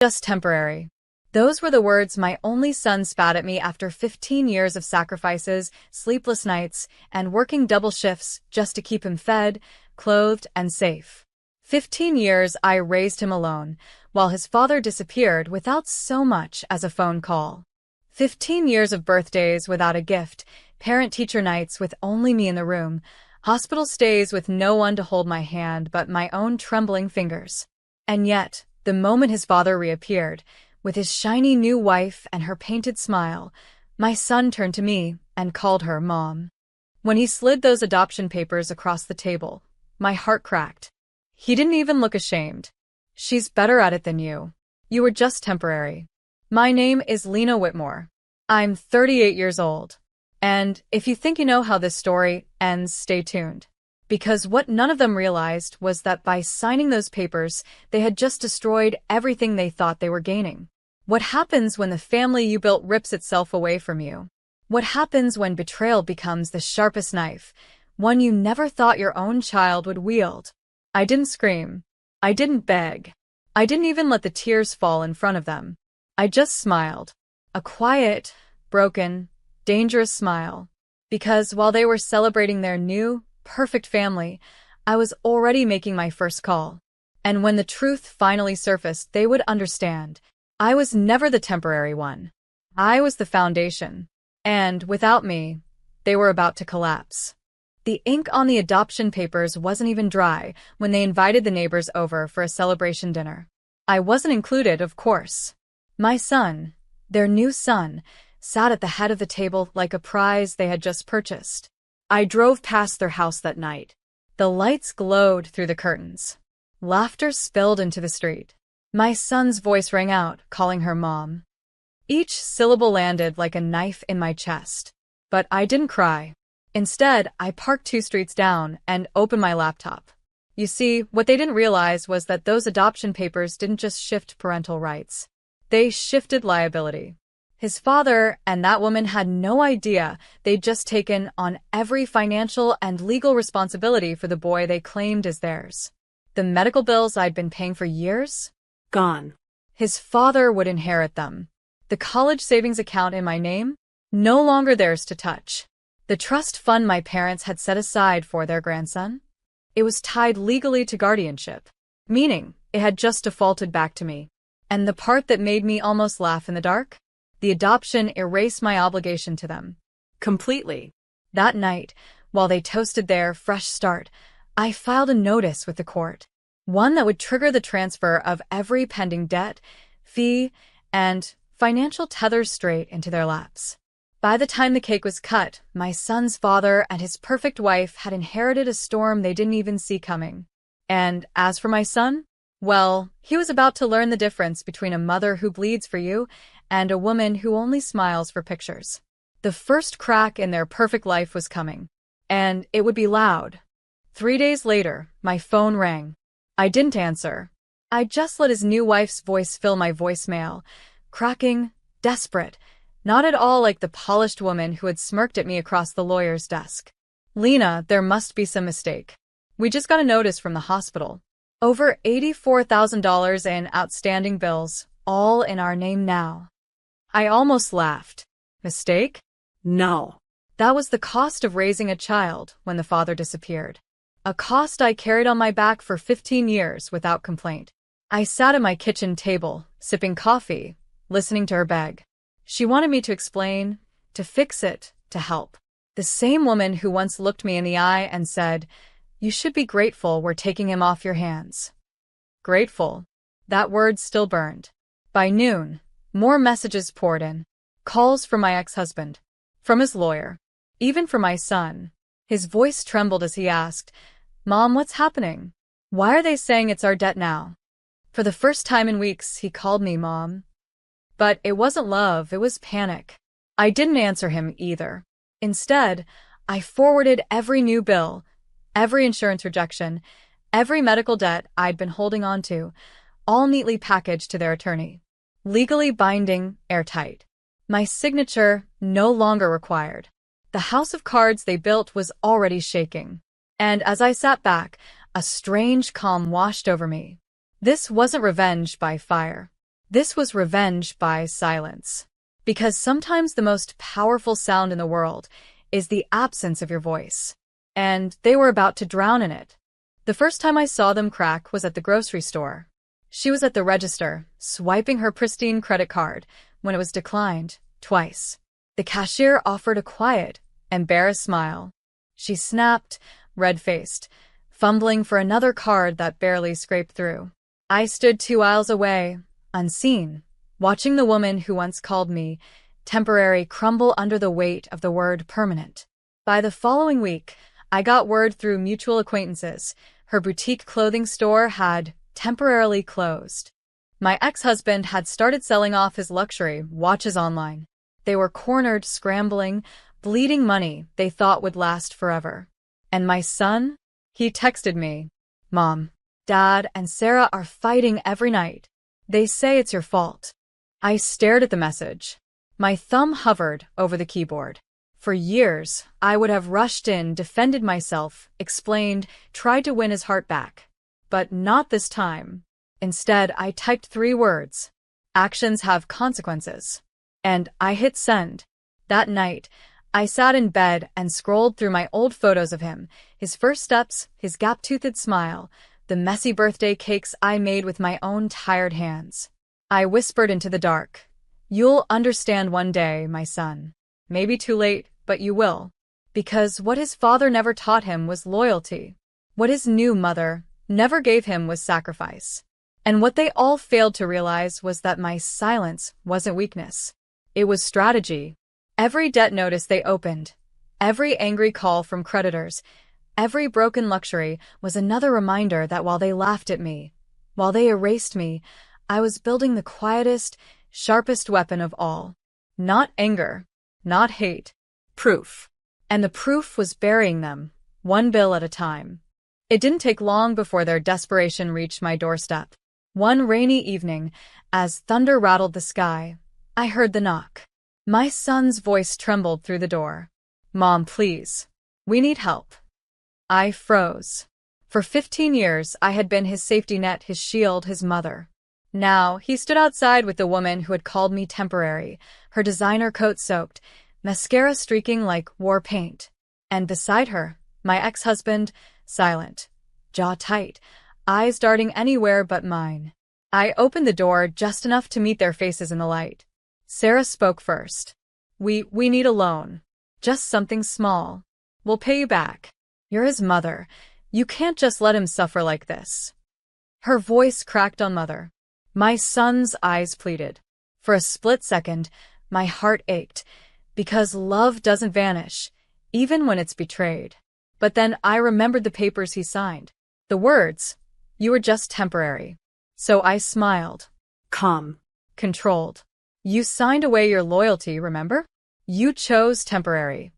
Just temporary. Those were the words my only son spat at me after 15 years of sacrifices, sleepless nights, and working double shifts just to keep him fed, clothed, and safe. 15 years I raised him alone, while his father disappeared without so much as a phone call. 15 years of birthdays without a gift, parent-teacher nights with only me in the room, hospital stays with no one to hold my hand but my own trembling fingers. And yet, the moment his father reappeared, with his shiny new wife and her painted smile, my son turned to me and called her Mom. When he slid those adoption papers across the table, my heart cracked. He didn't even look ashamed. She's better at it than you. You were just temporary. My name is Lena Whitmore. I'm 38 years old. And if you think you know how this story ends, stay tuned. Because what none of them realized was that by signing those papers, they had just destroyed everything they thought they were gaining. What happens when the family you built rips itself away from you? What happens when betrayal becomes the sharpest knife, one you never thought your own child would wield? I didn't scream. I didn't beg. I didn't even let the tears fall in front of them. I just smiled. A quiet, broken, dangerous smile. Because while they were celebrating their new, perfect family, I was already making my first call. And when the truth finally surfaced, they would understand. I was never the temporary one. I was the foundation. And without me, they were about to collapse. The ink on the adoption papers wasn't even dry when they invited the neighbors over for a celebration dinner. I wasn't included, of course. My son, their new son, sat at the head of the table like a prize they had just purchased. I drove past their house that night. The lights glowed through the curtains. Laughter spilled into the street. My son's voice rang out, calling her Mom. Each syllable landed like a knife in my chest. But I didn't cry. Instead, I parked 2 streets down and opened my laptop. You see, what they didn't realize was that those adoption papers didn't just shift parental rights. They shifted liability. His father and that woman had no idea they'd just taken on every financial and legal responsibility for the boy they claimed as theirs. The medical bills I'd been paying for years? Gone. His father would inherit them. The college savings account in my name? No longer theirs to touch. The trust fund my parents had set aside for their grandson? It was tied legally to guardianship, meaning it had just defaulted back to me. And the part that made me almost laugh in the dark? The adoption erased my obligation to them. Completely. That night, while they toasted their fresh start, I filed a notice with the court. One that would trigger the transfer of every pending debt, fee, and financial tethers straight into their laps. By the time the cake was cut, my son's father and his perfect wife had inherited a storm they didn't even see coming. And as for my son? Well, he was about to learn the difference between a mother who bleeds for you and a woman who only smiles for pictures. The first crack in their perfect life was coming. And it would be loud. 3 days later, my phone rang. I didn't answer. I just let his new wife's voice fill my voicemail, cracking, desperate, not at all like the polished woman who had smirked at me across the lawyer's desk. Lena, there must be some mistake. We just got a notice from the hospital. Over $84,000 in outstanding bills, all in our name now. I almost laughed. Mistake? No. That was the cost of raising a child when the father disappeared. A cost I carried on my back for 15 years without complaint. I sat at my kitchen table, sipping coffee, listening to her beg. She wanted me to explain, to fix it, to help. The same woman who once looked me in the eye and said, "You should be grateful we're taking him off your hands." Grateful. That word still burned. By noon, more messages poured in. Calls from my ex-husband. From his lawyer. Even from my son. His voice trembled as he asked, "Mom, what's happening? Why are they saying it's our debt now?" For the first time in weeks, he called me Mom. But it wasn't love, it was panic. I didn't answer him either. Instead, I forwarded every new bill, every insurance rejection, every medical debt I'd been holding on to, all neatly packaged to their attorney. Legally binding, airtight. My signature no longer required. The house of cards they built was already shaking. And as I sat back, a strange calm washed over me. This wasn't revenge by fire. This was revenge by silence. Because sometimes the most powerful sound in the world is the absence of your voice. And they were about to drown in it. The first time I saw them crack was at the grocery store. She was at the register, swiping her pristine credit card, when it was declined, twice. The cashier offered a quiet, embarrassed smile. She snapped, red-faced, fumbling for another card that barely scraped through. I stood 2 aisles away, unseen, watching the woman who once called me temporary crumble under the weight of the word permanent. By the following week, I got word through mutual acquaintances her boutique clothing store had temporarily closed. My ex-husband had started selling off his luxury watches online. They were cornered, scrambling, bleeding money they thought would last forever. And my son? He texted me, "Mom, Dad, and Sarah are fighting every night. They say it's your fault." I stared at the message. My thumb hovered over the keyboard. For years, I would have rushed in, defended myself, explained, tried to win his heart back. But not this time. Instead, I typed 3 words. Actions have consequences. And I hit send. That night, I sat in bed and scrolled through my old photos of him, his first steps, his gap-toothed smile, the messy birthday cakes I made with my own tired hands. I whispered into the dark, "You'll understand one day, my son. Maybe too late, but you will." Because what his father never taught him was loyalty. What his new mother never gave him was sacrifice. And what they all failed to realize was that my silence wasn't weakness. It was strategy. Every debt notice they opened, every angry call from creditors, every broken luxury was another reminder that while they laughed at me, while they erased me, I was building the quietest, sharpest weapon of all. Not anger, not hate, proof. And the proof was burying them, one bill at a time. It didn't take long before their desperation reached my doorstep. One rainy evening, as thunder rattled the sky, I heard the knock. My son's voice trembled through the door. "Mom, please. We need help." I froze. For 15 years, I had been his safety net, his shield, his mother. Now, he stood outside with the woman who had called me temporary, her designer coat soaked, mascara streaking like war paint. And beside her, my ex-husband, silent, jaw tight, eyes darting anywhere but mine. I opened the door just enough to meet their faces in the light. Sarah spoke first. We need a loan. Just something small. We'll pay you back. You're his mother. You can't just let him suffer like this." Her voice cracked on mother. My son's eyes pleaded. For a split second, my heart ached, because love doesn't vanish, even when it's betrayed. But then I remembered the papers he signed. The words, "You were just temporary." So I smiled. Calm. Controlled. "You signed away your loyalty, remember? You chose temporary."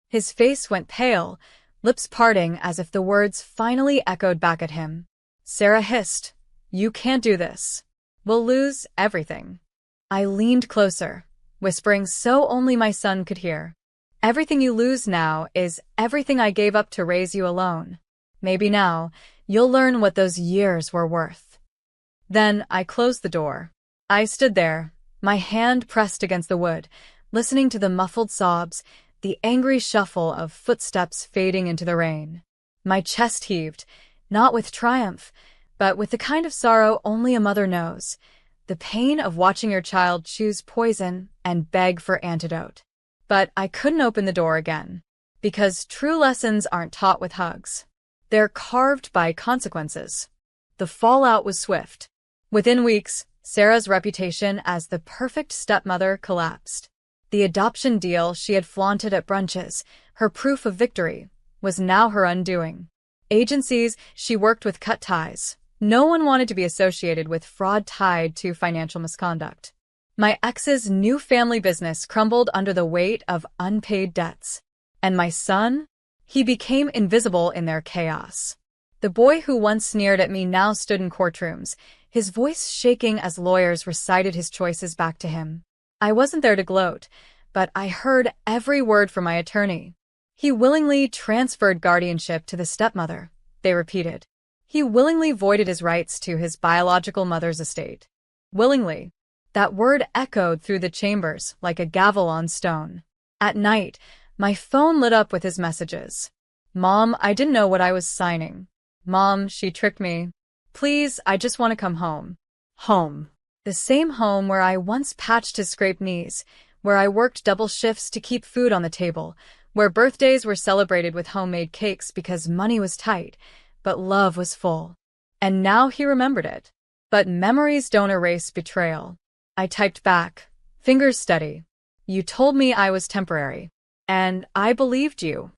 His face went pale, lips parting as if the words finally echoed back at him. Sarah hissed, "You can't do this. We'll lose everything." I leaned closer, whispering so only my son could hear. "Everything you lose now is everything I gave up to raise you alone. Maybe now, you'll learn what those years were worth." Then I closed the door. I stood there, my hand pressed against the wood, listening to the muffled sobs, the angry shuffle of footsteps fading into the rain. My chest heaved, not with triumph, but with the kind of sorrow only a mother knows, the pain of watching your child choose poison and beg for antidote. But I couldn't open the door again, because true lessons aren't taught with hugs. They're carved by consequences. The fallout was swift. Within weeks, Sarah's reputation as the perfect stepmother collapsed. The adoption deal she had flaunted at brunches, her proof of victory, was now her undoing. Agencies she worked with cut ties. No one wanted to be associated with fraud tied to financial misconduct. My ex's new family business crumbled under the weight of unpaid debts. And my son? He became invisible in their chaos. The boy who once sneered at me now stood in courtrooms, his voice shaking as lawyers recited his choices back to him. I wasn't there to gloat, but I heard every word from my attorney. He willingly transferred guardianship to the stepmother, they repeated. He willingly voided his rights to his biological mother's estate. Willingly. That word echoed through the chambers like a gavel on stone. At night, my phone lit up with his messages. Mom, I didn't know what I was signing. Mom, she tricked me. Please, I just want to come home. Home. The same home where I once patched his scraped knees, where I worked double shifts to keep food on the table, where birthdays were celebrated with homemade cakes because money was tight, but love was full. And now he remembered it. But memories don't erase betrayal. I typed back, fingers steady. You told me I was temporary. And I believed you.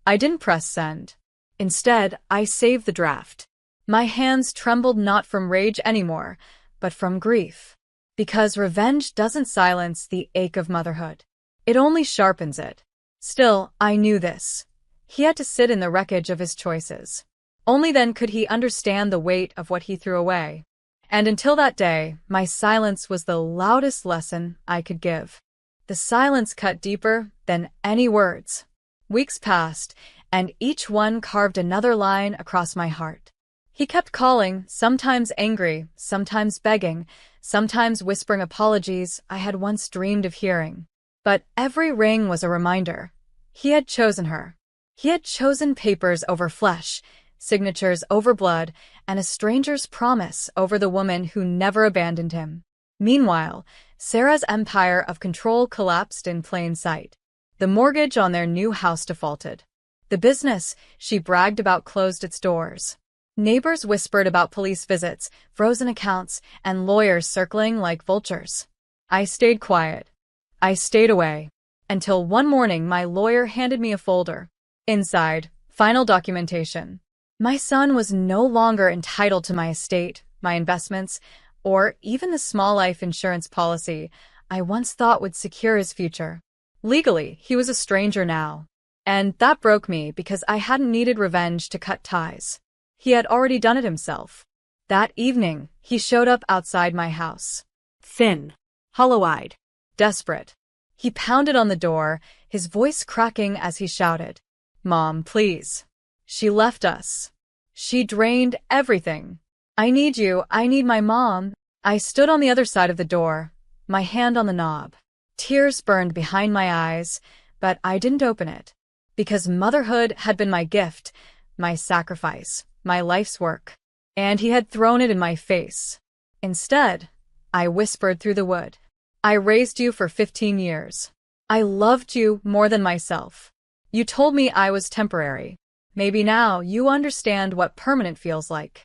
I didn't press send. Instead, I saved the draft. My hands trembled not from rage anymore, but from grief. Because revenge doesn't silence the ache of motherhood. It only sharpens it. Still, I knew this. He had to sit in the wreckage of his choices. Only then could he understand the weight of what he threw away. And until that day, my silence was the loudest lesson I could give. The silence cut deeper than any words. Weeks passed, and each one carved another line across my heart. He kept calling, sometimes angry, sometimes begging, sometimes whispering apologies I had once dreamed of hearing. But every ring was a reminder. He had chosen her. He had chosen papers over flesh, signatures over blood, and a stranger's promise over the woman who never abandoned him. Meanwhile, Sarah's empire of control collapsed in plain sight. The mortgage on their new house defaulted. The business she bragged about closed its doors. Neighbors whispered about police visits, frozen accounts, and lawyers circling like vultures. I stayed quiet. I stayed away. Until one morning my lawyer handed me a folder. Inside, final documentation. My son was no longer entitled to my estate, my investments, or even the small life insurance policy I once thought would secure his future. Legally, he was a stranger now. And that broke me because I hadn't needed revenge to cut ties. He had already done it himself. That evening, he showed up outside my house. Thin, hollow-eyed, desperate. He pounded on the door, his voice cracking as he shouted, "Mom, please." She left us. She drained everything. I need you. I need my mom. I stood on the other side of the door, my hand on the knob. Tears burned behind my eyes, but I didn't open it. Because motherhood had been my gift, my sacrifice, my life's work. And he had thrown it in my face. Instead, I whispered through the wood. I raised you for 15 years. I loved you more than myself. You told me I was temporary. Maybe now you understand what permanent feels like.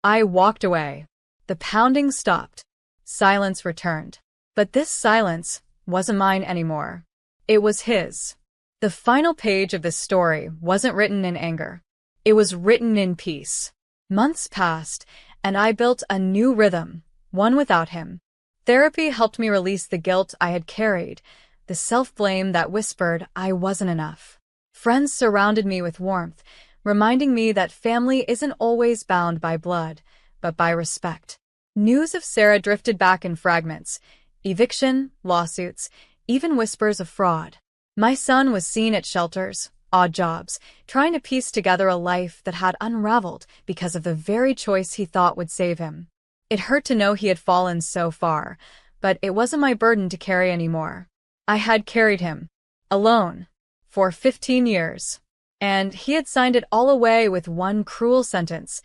I walked away. The pounding stopped. Silence returned. But this silence wasn't mine anymore. It was his. The final page of this story wasn't written in anger. It was written in peace. Months passed, and I built a new rhythm, one without him. Therapy helped me release the guilt I had carried, the self-blame that whispered I wasn't enough. Friends surrounded me with warmth, reminding me that family isn't always bound by blood, but by respect. News of Sarah drifted back in fragments: eviction, lawsuits, even whispers of fraud. My son was seen at shelters, odd jobs, trying to piece together a life that had unraveled because of the very choice he thought would save him. It hurt to know he had fallen so far, but it wasn't my burden to carry anymore. I had carried him, alone, for 15 years. And he had signed it all away with one cruel sentence: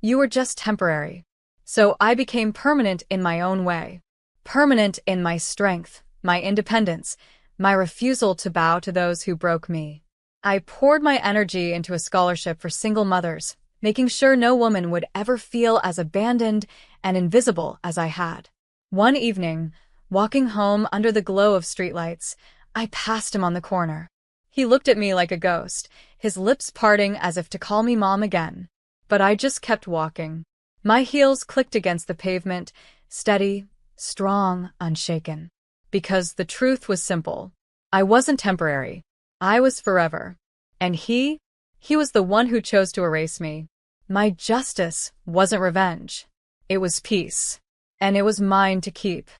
"You were just temporary." So I became permanent in my own way. Permanent in my strength, my independence, my refusal to bow to those who broke me. I poured my energy into a scholarship for single mothers, making sure no woman would ever feel as abandoned and invisible as I had. One evening, walking home under the glow of streetlights, I passed him on the corner. He looked at me like a ghost, his lips parting as if to call me mom again. But I just kept walking. My heels clicked against the pavement, steady, strong, unshaken. Because the truth was simple. I wasn't temporary. I was forever. And he was the one who chose to erase me. My justice wasn't revenge. It was peace. And it was mine to keep.